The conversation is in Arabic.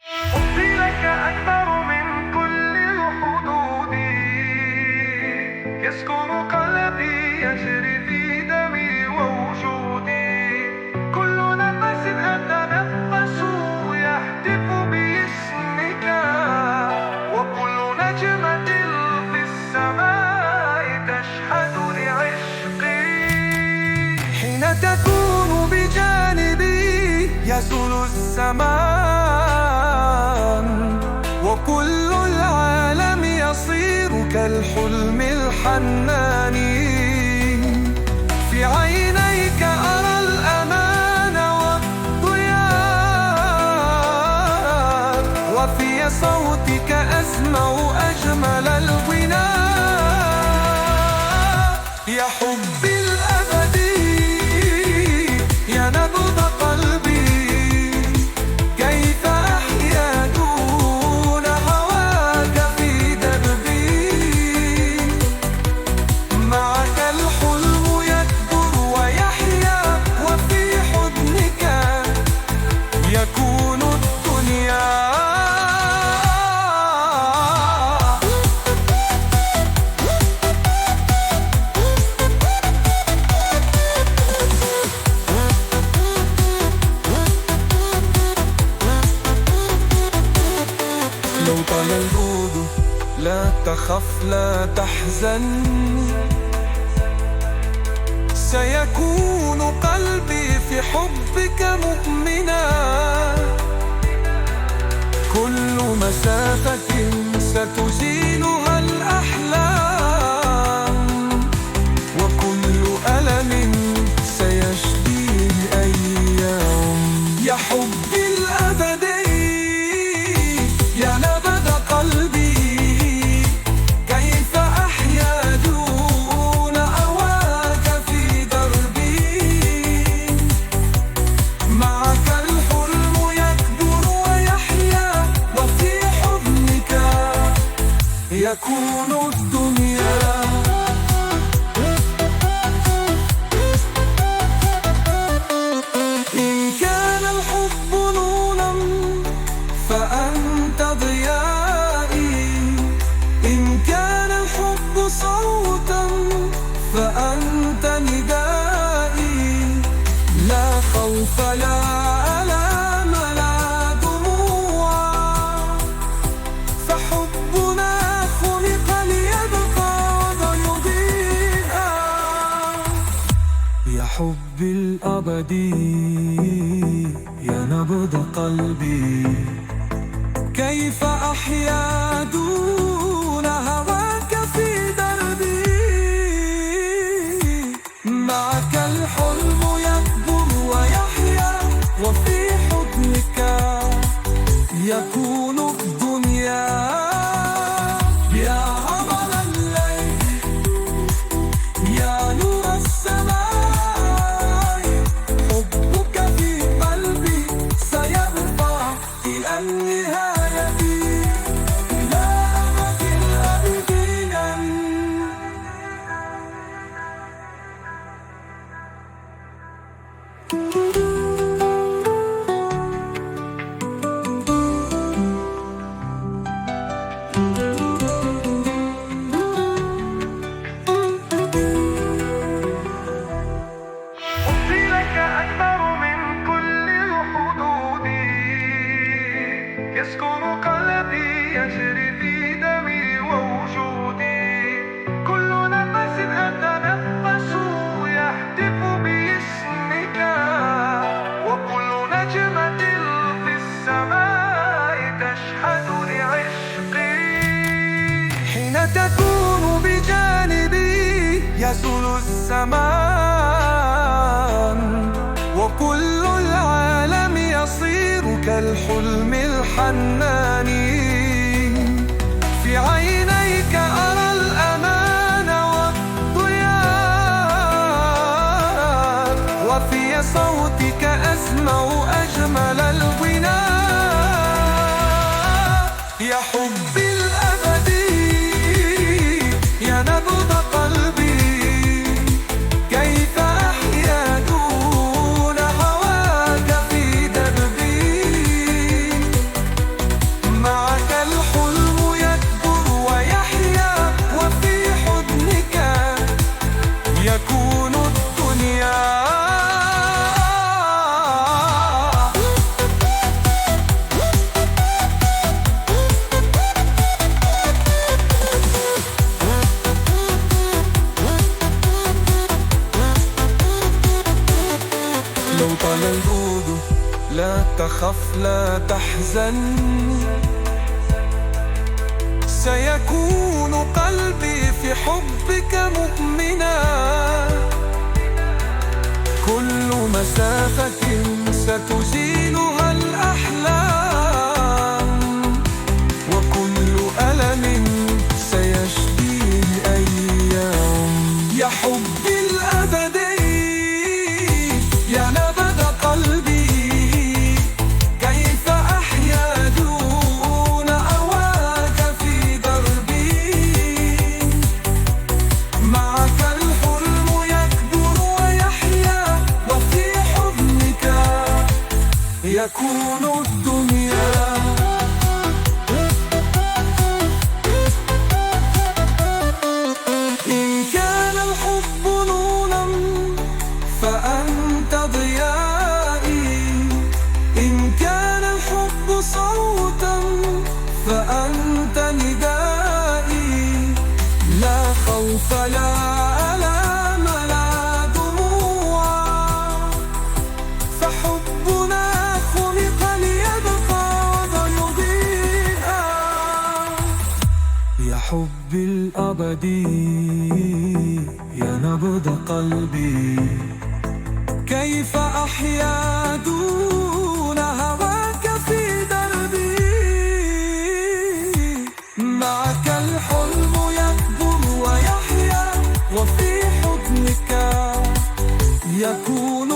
حبي لك أكبر من كل الحدود، يسكن قلبي يجري في دمي ووجودي، كل نفس أتنفس يهتف باسمك، وكل نجمة في السماء تشهد لعشقي. حين تكون بجانبي يزول الزمان، وكل العالم يصير كالحلم الحنان. في عينيك أرى الأمان والضياء، وفي صوتك أسمع أجمل الغناء. يا حبي الأبدي يا نبض قلبي، كيف أحيا دون هواك في دربي. معك الحلم يكبر ويحيا، وفي حضنك يكون الدنيا. لو طال البعد لا تخف لا تحزن، سيكون قلبي في حبك مؤمنا. كل مسافة ستزيلها الأحلام، وكل ألم سيشفيه الأيام. يا حبي الأبدي يا نبض قلبي، كيف أحيا دون هواك في دربي. معك الحلم يكبر ويحيا، وفي حضنك يكون الدنيا. إن كان الحب نورا فأنت ضيائي، إن كان الحب صوتا فأنت ندائي. لا خوف لا ألام لا دموع، فحبنا خلق ليبقى ويضيئا. يا حبي الأبدي يا نبض قلبي، كيف أحيا دون هواك في دربي. معك الحلم يكبر ويحيا، وفي حضنك يكون الدنيا. يا قمر الليل يا نور السماء، حبك في قلبي سيبقى إلى النهاية، إلى أبد الآبدين. حبي لك أكبر من كل الحدود، يسكن قلبي يجري في دمي ووجودي، كل نفس أتنفس يهتف باسمك، وكل نجمة في السماء تشهد لعشقي. حين تكون بجانبي يزول الزمان، وكل العالم يصير كالحلم الحنان. في عينيك أرى الأمان والضياء، وفي صوتك أسمع أجمل الغناء. يا حبي الأبدي يا نبض قلبي، كيف أحيا دون هواك في دربي. لو طال البعد لا تخف لا تحزن، سيكون قلبي في حبك مؤمنا. كل مسافة ستزيلها الأحلام، وكل ألم سيشفيه الأيام. يا حبي الأبدي يا نبض قلبي، كيف أحيا دون هواك في دربي. معك الحلم يكبر ويحيا، وفي حضنك يكون الدنيا. إن كان الحب نورا فأنت ضيائي، إن كان الحب صوتا فأنت ندائي. لا خوف لا ألام لا دموع، فحبنا خلق ليبقى ويضيئا. يا حبي الأبدي يا نبض قلبي، كيف أحيا دون هواك في دربي. معك الحلم يكبر ويحيا، وفي حضنك يكون